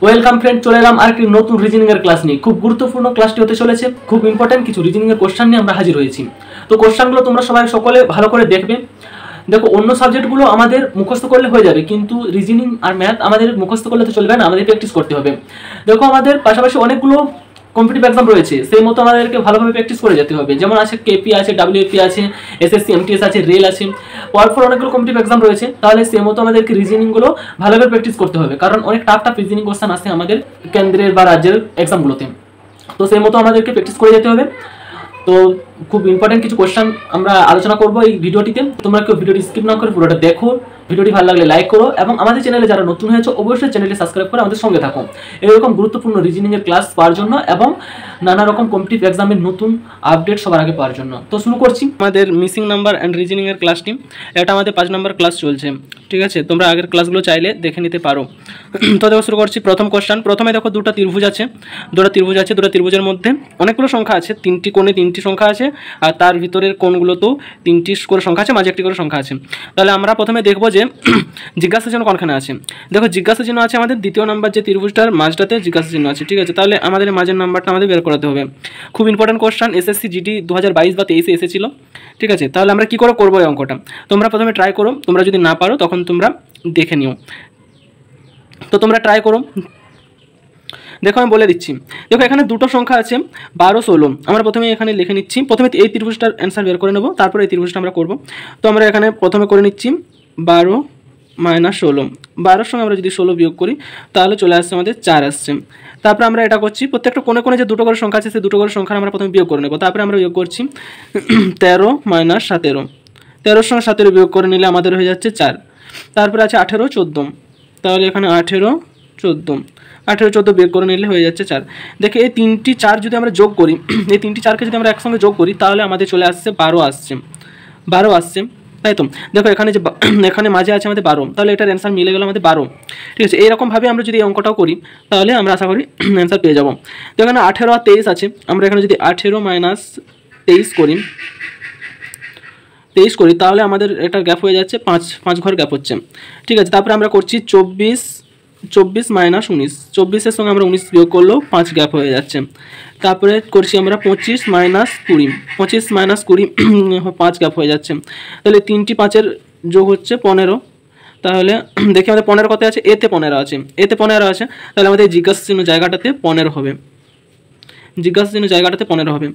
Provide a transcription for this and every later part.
Welcome friend, চলে এলাম আরেকটি নতুন রিজনিং এর ক্লাস নিয়ে। খুব গুরুত্বপূর্ণ ক্লাসটি হতে চলেছে। খুব ইম্পর্টেন্ট কিছু রিজনিং এর কোশ্চেন নিয়ে আমরা হাজির হয়েছি। তো কোশ্চেনগুলো তোমরা সবাই সকলে ভালো করে দেখবে। দেখো, অন্য সাবজেক্টগুলো আমাদের মুখস্থ করলে হয়ে যাবে, কিন্তু রিজনিং আর ম্যাথ আমাদের মুখস্থ করলে তো চলবে না, আমাদের প্র্যাকটিস করতে হবে। দেখো, আমাদের পাশাপাশি অনেকগুলো কম্পিটিটিভ এক্সাম রয়েছে, সেই মতো আমাদেরকে ভালোভাবে প্র্যাকটিস করে যেতে হবে। যেমন আছে কেপি আছে, ডাব্লিউপি আছে, এসএসসি এমটিএস আছে, রেল আছে, পরপর অনেকগুলো কম্পিটিটিভ এক্সাম রয়েছে। তাহলে সেই মতো আমাদেরকে রিজনিংগুলো ভালোভাবে প্র্যাকটিস করতে হবে, কারণ অনেক টাফ টাফ রিজনিং কোশ্চেন আসে আমাদের কেন্দ্রের বা রাজ্যের এক্সামগুলোতে। তো সেই মতো আমাদেরকে প্র্যাকটিস করে যেতে হবে। তো খুব ইম্পর্টেন্ট কিছু কোশ্চেন আমরা আলোচনা করবো এই ভিডিওটিতে। তোমরা কেউ ভিডিওটি স্কিপ না করে পুরোটা দেখো। ভিডিওটি ভালো লাগলে লাইক করো, এবং আমাদের চ্যানেলে যারা নতুন হয়েছে অবশ্যই চ্যানেলটি সাবস্ক্রাইব করে আমাদের সঙ্গে থাকো এরকম গুরুত্বপূর্ণ রিজনিং এর ক্লাস পাওয়ার জন্য এবং নানা রকম কম্পিটিটিভ এক্সামের নতুন আপডেট সবার আগে পাওয়ার জন্য। তো শুরু করছি আমাদের মিসিং নাম্বার অ্যান্ড রিজনিং এর ক্লাসটি। এটা আমাদের 5 নম্বর ক্লাস চলছে, ঠিক আছে? তোমরা আগের ক্লাসগুলো চাইলে দেখে নিতে পারো। তো দেখো, শুরু করছি প্রথম কোশ্চেন। প্রথমে দেখো, দুটো ত্রিভুজ আছে। দুটো ত্রিভুজের মধ্যে অনেকগুলো সংখ্যা আছে, 3টি কোণে 3টি সংখ্যা আছে, আর তার ভিতরের কোণগুলোতেও 3টি করে সংখ্যা আছে, মাঝে একটি করে সংখ্যা আছে। তাহলে আমরা প্রথমে দেখবো যে জিজ্ঞাসা চিহ্ন কোনখানে আছে। দেখো, জিজ্ঞাসা চিহ্ন আছে আমাদের দ্বিতীয় নাম্বার যে ত্রিভুজটার মাঝটাতে জিজ্ঞাসা চিহ্ন আছে, ঠিক আছে? তাহলে আমাদের মাঝের নাম্বারটা আমাদের বের করাতে হবে। খুব ইম্পর্টেন্ট কোশ্চেন, এসএসসি জিডি 2022 বা 23-এ এসেছিল, ঠিক আছে? তাহলে আমরা কী করে করবো এই অঙ্কটা? তোমরা প্রথমে ট্রাই করো, তোমরা যদি না পারো তখন তোমরা দেখে নিও। তো তোমরা ট্রাই করো। দেখো, আমি বলে দিচ্ছি। দেখো, এখানে দুটো সংখ্যা আছে, 12, 16। আমরা প্রথমে এখানে লিখে নিচ্ছি। প্রথমে এই ত্রিভুজটার অ্যান্সার বের করে নেবো, তারপরে এই ত্রিভুজটা আমরা করবো। তো আমরা এখানে প্রথমে করে নিচ্ছি 12 - 16। 12-এর সঙ্গে আমরা যদি 16 বিয়োগ করি তাহলে চলে আসছে আমাদের 4 আসছে। তারপরে আমরা এটা করছি, প্রত্যেকটা কোণে কোণে যে দুটো করে সংখ্যা আছে সেই দুটো করে সংখ্যা আমরা প্রথমে বিয়োগ করে নেবো। তারপরে আমরা বিয়োগ করছি 13 - 17। 13-এর সঙ্গে 17 বিয়োগ করে নিলে আমাদের হয়ে যাচ্ছে 4। তারপরে আছে 18, 14। তাহলে এখানে 18, 14, 18, 14 বিয়োগ করে নিলে হয়ে যাচ্ছে 4। দেখে, এই 3টি 4 যদি আমরা যোগ করি, এই 3টি 4কে যদি আমরা একসঙ্গে যোগ করি তাহলে আমাদের চলে আসছে 12 আসছে। 12 আসছে, তাই তো? দেখো, এখানে যে এখানে মাঝে আছে আমাদের 12, তাহলে এটার অ্যান্সার মিলে গেল আমাদের 12, ঠিক আছে? এইরকমভাবে আমরা যদি এই অঙ্কটাও করি তাহলে আমরা আশা করি অ্যান্সার পেয়ে যাবো। তো এখানে 18 আর 23 আছে। আমরা এখানে যদি 18 - 23 করি তাহলে আমাদের এটা গ্যাপ হয়ে যাচ্ছে 5 ঘর গ্যাপ হচ্ছে, ঠিক আছে? তারপরে আমরা করছি 24 - 19। 24-এর সঙ্গে আমরা 19 বিয়োগ করলেও 5 গ্যাপ হয়ে যাচ্ছে। তারপরে করছি আমরা 25 - 20। 25 - 20 5 গ্যাপ হয়ে যাচ্ছে। তাহলে 3টি 5-এর যোগ হচ্ছে 15। তাহলে দেখি আমাদের 15 কত আছে, এতে 15 আছে, এতে 15 আছে। তাহলে আমাদের জিজ্ঞাসা চিহ্ন জায়গাটাতে 15 হবে, জিজ্ঞাসা চিহ্ন জায়গাটাতে 15 হবে।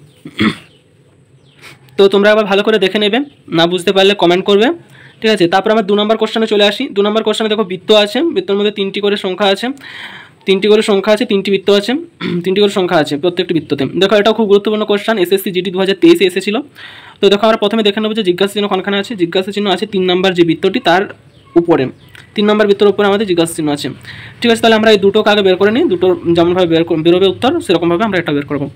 তো তোমরা আবার ভালো করে দেখে নেবে, না বুঝতে পারলে কমেন্ট করবে, ঠিক আছে? তারপর আমরা 2 নম্বর কোশ্চেনে চলে আসি। 2 নম্বর কোশ্চেনে দেখো, বৃত্ত আছে, বৃত্তের মধ্যে 3টি করে সংখ্যা আছে, 3টি করে সংখ্যা আছে, 3টি বৃত্ত আছে, 3টি করে সংখ্যা আছে প্রত্যেকটি বৃত্ততে। দেখো, এটাও খুব গুরুত্বপূর্ণ কোশ্চেন, এসএসসি জিডি 2023-এ এসেছিল। তো দেখো, আমরা প্রথমে দেখে নেবো যে জিজ্ঞাসা চিহ্ন কোনখানে আছে। জিজ্ঞাসা চিহ্ন আছে 3 নম্বর যে বৃত্তটি তার উপরে, 3 নম্বর বৃত্তের উপরে আমাদের জিজ্ঞাসা চিহ্ন আছে, ঠিক আছে? তাহলে আমরা এই দুটোকে আগে বের করে নিই। দুটো যেমনভাবে বেরোবে উত্তর, সেরকমভাবে আমরা এটা বের করবো,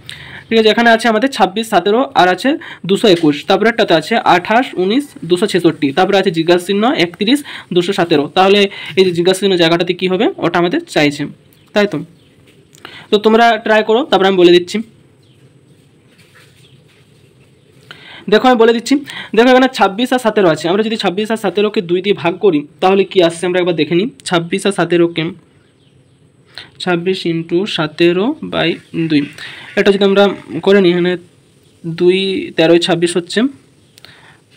ঠিক আছে? এখানে আছে আমাদের 26, 17 আর আছে 221। তারপরে একটাতে আছে 28, 19, 266। তারপরে আছে জিজ্ঞাসা চিহ্ন 31, 217। তাহলে এই যে জিজ্ঞাসা চিহ্ন জায়গাটাতে কী হবে ওটা আমাদের চাইছে, তাই তো? তো তোমরা ট্রাই করো, তারপরে আমি বলে দিচ্ছি। দেখো, আমি বলে দিচ্ছি। দেখো, এখানে 26 আর 17 আছে। আমরা যদি 26 আর 17-কে 2 দিয়ে ভাগ করি তাহলে কি আসছে আমরা একবার দেখে নিই। 26 আর 17-কে 26 × 17/2, এটা যদি আমরা করে নিই, এখানে 2 13 26 হচ্ছে,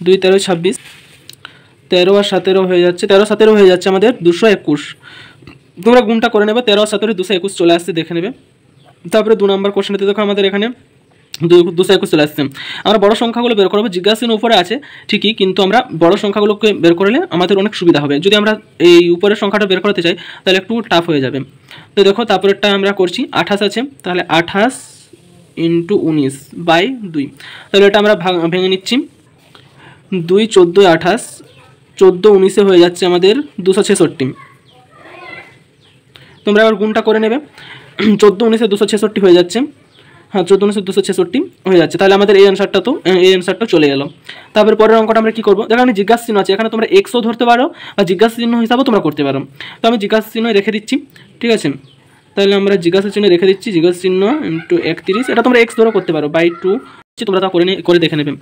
2 13 26, 13 আর 17 হয়ে যাচ্ছে, 13 17 হয়ে যাচ্ছে আমাদের 221। তোমরা গুণটা করে নেবে, 13 আর 17 221 চলে আসছে, দেখে নেবে। তারপরে 2 নম্বর কোশ্চেনতে দেখো আমাদের এখানে 221 চলে আসছে। আমরা বড় সংখ্যাগুলো বের করবো, জিজ্ঞাসা চিহ্ন উপরে আছে ঠিকই, কিন্তু আমরা বড় সংখ্যাগুলোকে বের করলে আমাদের অনেক সুবিধা হবে। যদি আমরা এই উপরের সংখ্যাটা বের করতে চাই তাহলে একটু টাফ হয়ে যাবে। তো দেখো, তারপরেরটা আমরা করছি 28 আছে, তাহলে 28 × 19/2। তাহলে এটা আমরা ভেঙে নিচ্ছি। 2 14 28, 14 19-এ হয়ে যাচ্ছে আমাদের 266। তোমরা আবার গুণটা করে নেবে, 14 19-এ 266 হয়ে যাচ্ছে। হ্যাঁ, 14 19-এ 266 হয়ে যাচ্ছে। তাহলে আমাদের এই অ্যান্সারটা চলে গেল। তারপরে পরের অঙ্কটা আমরা কী করবো? দেখো, এখানে জিজ্ঞাসা চিহ্ন আছে, এখানে তোমরা এক্সও ধরতে পারো বা জিজ্ঞাসা চিহ্ন হিসাবেও তোমরা করতে পারো। তো আমি জিজ্ঞাসা চিহ্ন রেখে দিচ্ছি, ঠিক আছে? তাহলে আমরা জিজ্ঞাসা চিহ্ন রেখে দিচ্ছি, জিজ্ঞাসা চিহ্ন × 31। এটা তোমরা এক্স ধরেও করতে পারো, /2, তোমরা তা করে দেখে নেবে।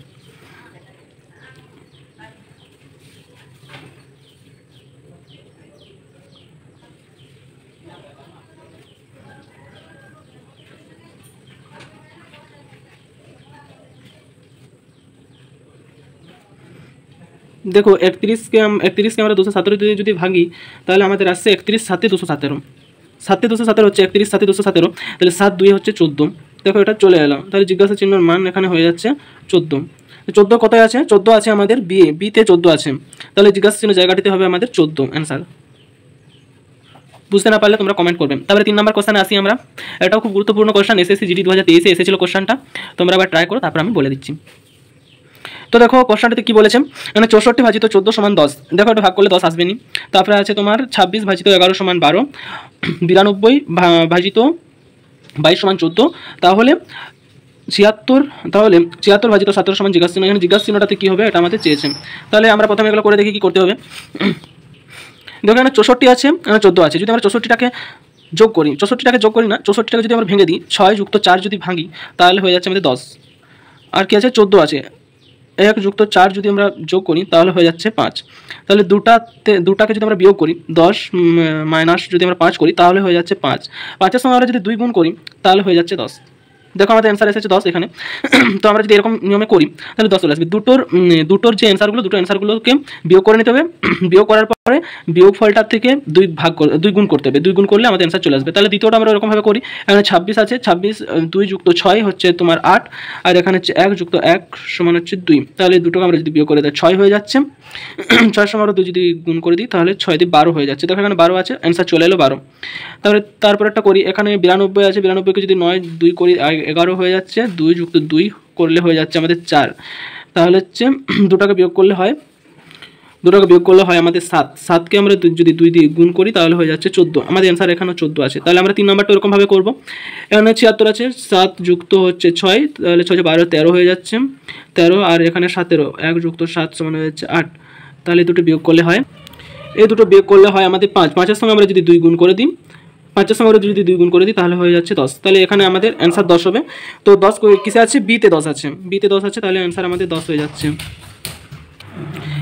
দেখো 31কে আমরা 217 দিয়ে যদি ভাগি তাহলে আমাদের আসছে 31 7 217, 7 217 হচ্ছে 31 7 217, তাহলে 7 2 হচ্ছে 14। দেখো এটা চলে এলাম, তাহলে জিজ্ঞাসা চিহ্নের মান এখানে হয়ে যাচ্ছে 14। 14 কোথায় আছে? 14 আছে আমাদের বিতে 14 আছে, তাহলে জিজ্ঞাসা চিহ্ন জায়গাটিতে হবে আমাদের 14 অ্যান্সার। বুঝতে না পারলে তোমরা কমেন্ট করবে। তারপরে 3 নম্বর কোশ্চেনে আসি আমরা। এটাও খুব গুরুত্বপূর্ণ কোশ্চেন, এসএসসি জিডি 2023 এসেছিল কোশ্চেনটা, তোমরা আবার ট্রাই করো, তারপর আমি বলে দিচ্ছি। তো দেখো কোশ্চেনটাতে কি বলেছে, মানে 64 ভাজিত 14 সমান 10। দেখো এটা ভাগ করলে 10 আসবে নি। তারপরে আছে তোমার 26 ভাজিত 11 সমান 12, 92 ভাজিত 22 সমান 14, তাহলে 76 ভাজিত 17 সমান জিজ্ঞাসা চিহ্ন। এখানে জিজ্ঞাসা চিহ্নটাতে কী হবে এটা আমাদের চেয়েছে, তাহলে আমরা প্রথমে এগুলো করে দেখি কী করতে হবে। দেখো এখানে 64 আছে, এখানে 14 আছে, যদি আমরা 64টাকে যোগ করি, 64টাকে যোগ করি না, 64টাকে যদি আমরা ভেঙে দিই, 6 যুক্ত 4 যদি ভাঙি তাহলে হয়ে যাচ্ছে আমাদের 10। আর কি আছে? 14 আছে, 1 যুক্ত 4 যদি আমরা যোগ করি তাহলে হয়ে যাচ্ছে 5। তাহলে দুটাকে যদি আমরা বিয়োগ করি, 10 মাইনাস যদি আমরা 5 করি তাহলে হয়ে যাচ্ছে 5। 5-এর সঙ্গে আমরা যদি 2 গুণ করি তাহলে হয়ে যাচ্ছে 10। দেখো আমাদের অ্যান্সার এসেছে 10 এখানে। তো আমরা যদি এরকম নিয়মে করি তাহলে 10 চলে আসবে। দুটোর যে অ্যান্সারগুলোকে বিয়োগ করে নিতে হবে। বিয়োগ করার পরে বিয়োগ ফলটার থেকে 2 গুণ করতে হবে, 2 গুণ করলে আমাদের অ্যান্সার চলে আসবে। তাহলে দ্বিতীয়টা আমরা এরকমভাবে করি, এখানে 26 আছে, 26 2 যুক্ত 6 হচ্ছে তোমার 8, আর এখানে হচ্ছে 1 যুক্ত 1 সমান হচ্ছে 2। তাহলে দুটোকে আমরা যদি বিয়োগ করে দিই 6 হয়ে যাচ্ছে, 6 সমান 2 যদি গুণ করে দিই তাহলে 6 দিয়ে 12 হয়ে যাচ্ছে। দেখো এখানে 12 আছে, অ্যান্সার চলে এলো 12। তারপর একটা করি, এখানে 92 আছে, 92কে যদি 9 2 করি 11 হয়ে যাচ্ছে, 2 যুক্ত 2 করলে হয়ে যাচ্ছে আমাদের 4। তাহলে হচ্ছে দুটাকে বিয়োগ করলে হয় আমাদের 7। 7কে আমরা যদি 2 দিয়ে গুণ করি তাহলে হয়ে যাচ্ছে 14। আমাদের অ্যান্সার এখানে 14 আছে। তাহলে আমরা 3 নাম্বারটা এরকমভাবে করবো। এখানে 76 আছে, 7 যুক্ত হচ্ছে 6, তাহলে 6 12 13 হয়ে যাচ্ছে 13, আর এখানে 17, 1 যুক্ত 7 সমান হয়ে যাচ্ছে 8। তাহলে দুটো বিয়োগ করলে হয়, এই দুটো বিয়োগ করলে হয় আমাদের 5। 5-এর সঙ্গে আমরা যদি 2 গুণ করে দিই, 5-এর সঙ্গে যদি 2 গুণ করে দিই তাহলে হয়ে যাচ্ছে 10। তাহলে এখানে আমাদের অ্যান্সার 10 হবে। তো 10 কিসে আছে? বিতে 10 আছে, তাহলে অ্যান্সার আমাদের 10 হয়ে যাচ্ছে,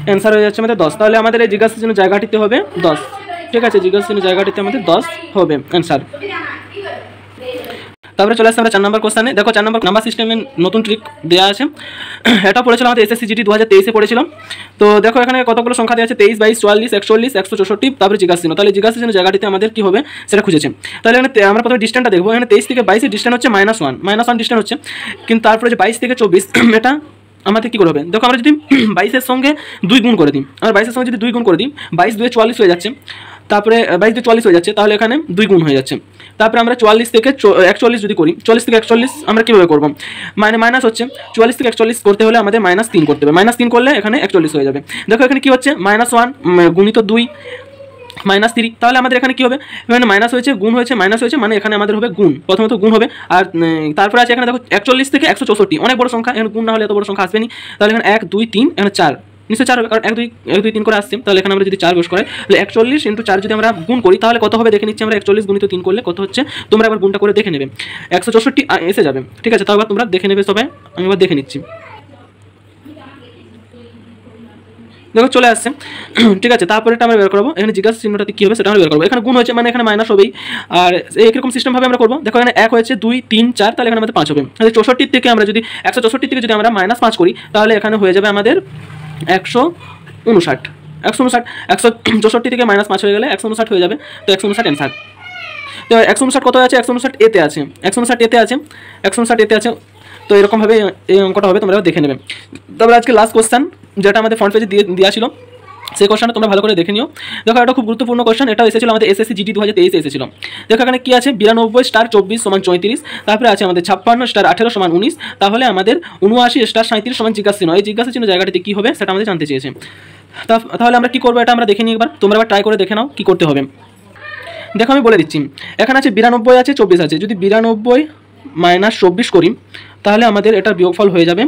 অ্যান্সার হয়ে যাচ্ছে আমাদের 10। তাহলে আমাদের এই জিজ্ঞাসা চিহ্ন জায়গাটিতে হবে 10। ঠিক আছে, জিজ্ঞাসা চিহ্ন জায়গাটিতে আমাদের 10 হবে অ্যান্সার। তারপরে চলে আসছে আমরা 4 নম্বর কোশ্চেনে। দেখো 4 নম্বর নাম্বার সিস্টেমের নতুন ট্রিক দেওয়া আছে। এটা পড়েছিলাম আমাদের এসএসসি জিডি 2023-এ পড়েছিলাম। তো দেখো এখানে কতগুলো সংখ্যা দেওয়া আছে, 23 22 44 41 164, তারপরে জিজ্ঞাসা চিহ্ন। তাহলে জিজ্ঞাসা চিহ্ন জায়গাটিতে আমাদের কি হবে সেটা খুঁজেছে। তাহলে এখানে আমরা প্রথমে ডিস্টেন্সটা দেখবো। এখানে 23 থেকে 22-এর ডিস্টেন্স হচ্ছে -1 ডিস্টেন্স হচ্ছে, কিন্তু তারপরে যে 22 থেকে 24 এটা আমাদের কী করে হবে? দেখো আমরা যদি 22-এর সঙ্গে 2 গুণ করে দিই, আমরা 22-এর সঙ্গে যদি 2 গুণ করে দিই, 22 2 44 হয়ে যাচ্ছে, তারপরে 22 2 44 হয়ে যাচ্ছে, তাহলে এখানে 2 গুণ হয়ে যাচ্ছে। তারপরে আমরা 44 থেকে 41 যদি করি, 40 থেকে 41 আমরা কীভাবে করবো? মাইনাস হচ্ছে 44 থেকে 41 করতে হলে আমাদের -3 করতে হবে, -3 করলে এখানে 41 হয়ে যাবে। দেখো এখানে কী হচ্ছে, -1 গুণিত 2 -3, তাহলে আমাদের এখানে কী হবে? এখানে মাইনাস হয়েছে, গুণ হয়েছে, মাইনাস হয়েছে, মানে এখানে আমাদের হবে গুণ, প্রথমত গুণ হবে। আর তারপরে আছে এখানে দেখো 41 থেকে 164, অনেক বড় সংখ্যা, এখানে গুণ না হলে এত বড় সংখ্যা আসবে না। তাহলে এখানে 1 2 3, এখানে 4, নিশ্চয়ই 4 হবে, কারণ 1 2 3 করে আসছে। তাহলে এখানে আমরা যদি 4 বস করাই, তাহলে 41 × 4 যদি আমরা গুণ করি তাহলে কত হবে দেখে নিচ্ছি আমরা। 41 গুণিত 3 করলে কত হচ্ছে তোমরা একবার গুণটা করে দেখে নেবে, 164 এসে যাবে। ঠিক আছে, তাও তোমরা দেখে নেবে সবাই, আমি এবার দেখে নিচ্ছি। দেখো চলে আসছে। ঠিক আছে, তারপরে এটা আমরা বের করবো। এখানে জিজ্ঞাসা চিহ্নটাতে কী হবে সেটা আমরা বের করবো। এখানে গুণ হয়েছে মানে এখানে মাইনাস হবেই, আর এইরকম সিস্টেমভাবে আমরা করবো। দেখো এখানে 1 হয়েছে, 2 3 4, তাহলে এখানে আমাদের 5 হবে। 64 থেকে আমরা যদি 164 থেকে যদি আমরা -5 করি তাহলে এখানে হয়ে যাবে আমাদের 159। 164 থেকে -5 হয়ে গেলে 159 হয়ে যাবে। তো 159 অ্যান্সার। তো 159 কত আছে? 159 এতে আছে, 159 এতে আছে, 159 এতে আছে। তো এরকমভাবে এই অঙ্কটা হবে, তোমরা দেখে নেবে। তারপরে আজকে লাস্ট কোশ্চেন, যেটা আমাদের ফ্রন্ট পেজে দেওয়া ছিল, সেই কোশ্চেনটা তোমরা ভালো করে দেখে নিও। দেখো এটা খুব গুরুত্বপূর্ণ কোশ্চেন, এটা এসেছিল আমাদের এসএসসি জিডি 2023-এ এসেছিল। দেখো এখানে কি আছে, 92 * 24 = 34, তারপরে আছে আমাদের 56 * 18 = 19, তাহলে আমাদের 79 * 37 = জিজ্ঞাসা চিহ্ন। এই জিজ্ঞাসা চিহ্ন জায়গাটিতে কী হবে সেটা আমাদের জানতে চেয়েছে। তাহলে আমরা কী করবো এটা আমরা দেখে নিই একবার, তোমরা আবার ট্রাই করে দেখে নাও কী করতে হবে। দেখো আমি বলে দিচ্ছি, এখানে আছে 92 আছে, 24 আছে, যদি 92 - 24 করি তাহলে আমাদের এটা বিয়োগফল হয়ে যাবে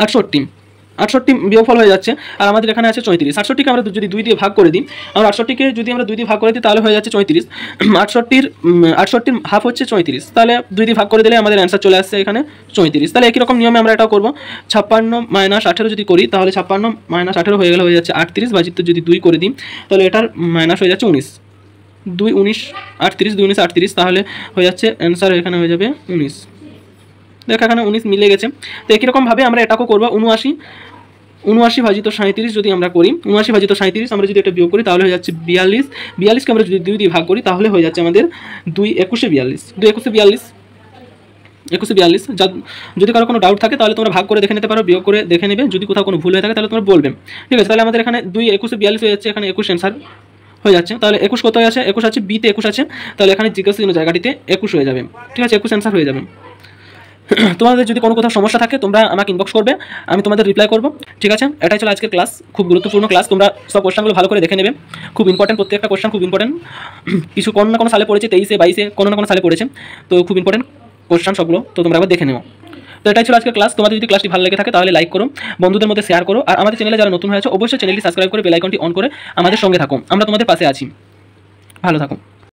68। 68 বিয়োগফল হয়ে যাচ্ছে, আর আমাদের এখানে আছে 34। 68কে আমরা যদি 2 দিয়ে ভাগ করে দিই, আমরা 68কে যদি আমরা 2 দিয়ে ভাগ করে দিই তাহলে হয়ে যাচ্ছে 34। 68 হাফ হচ্ছে 34, তাহলে 2 দিয়ে ভাগ করে দিলে আমাদের অ্যান্সার চলে আসছে এখানে 34। তাহলে একই রকম নিয়মে আমরা এটাও করবো। 56 - 18 যদি করি তাহলে 56 - 18 হয়ে গেলে হয়ে যাচ্ছে 38, ভাজিত যদি 2 করে দিই তাহলে এটার মাইনাস হয়ে যাচ্ছে 19। 2 19 38, 2 19 38, তাহলে হয়ে যাচ্ছে অ্যান্সার এখানে হয়ে যাবে 19। দেখো এখানে 19 মিলে গেছে। তো একই রকমভাবে আমরা এটাকেও করবো, 79 79/37 যদি আমরা করি, 79/37 আমরা যদি এটা বিয়োগ করি তাহলে হয়ে যাচ্ছে 42। 42কে আমরা যদি 2 দিয়ে ভাগ করি তাহলে হয়ে যাচ্ছে আমাদের 2 21 42, 2 21 42, 21 42। যদি কারো কোনো ডাউট থাকে তাহলে তোমরা ভাগ করে দেখে নিতে পারো, বিয়োগ করে দেখে নেবে, যদি কোথাও কোনো ভুল হয়ে থাকে তাহলে তোমরা বলবে। ঠিক আছে, তাহলে আমাদের এখানে 2 21 42 হয়ে যাচ্ছে, এখানে 21 অ্যান্সার হয়ে যাচ্ছে। তাহলে 21 কোথায় আছে? 21 আছে বিতে, 21 আছে, তাহলে এখানে জিজ্ঞাসা চিহ্ন জায়গাটিতে 21 হয়ে যাবে। ঠিক আছে, 21 অ্যান্সার হয়ে যাবে। তোমাদের যদি কোনো কোথাও সমস্যা থাকে তোমরা আমাকে ইনবক্স করবে, আমি তোমাদের রিপ্লাই করবো। ঠিক আছে, এটাই ছিল আজকের ক্লাস, খুব গুরুত্বপূর্ণ ক্লাস। তোমরা সব কোশ্চেনগুলো ভালো করে দেখে নেবে, খুব ইম্পর্টেন্ট, প্রত্যেকটা কোশ্চেন খুব ইম্পর্টেন্ট। কিছু কোনো না কোনো সালে পড়েছে, 23-এ 22-এ কোনো না কোনো সালে পড়েছে, তো খুব ইম্পর্টেন্ট কোশ্চেন সবগুলো, তো তোমরা একবার দেখে নেও। তো এটাই ছিল আজকের ক্লাস। তোমাদের যদি ক্লাসটি ভালো লেগে থাকে তাহলে লাইক করো, বন্ধুদের মধ্যে শেয়ার করো, আর আমাদের চ্যানেলে যারা নতুন হয়েছে অবশ্যই চ্যানেলটি সাবস্ক্রাইব করে বেল আইকনটি অন করে আমাদের সঙ্গে থাকো, আমরা তোমাদের পাশে আছি। ভালো থাকো।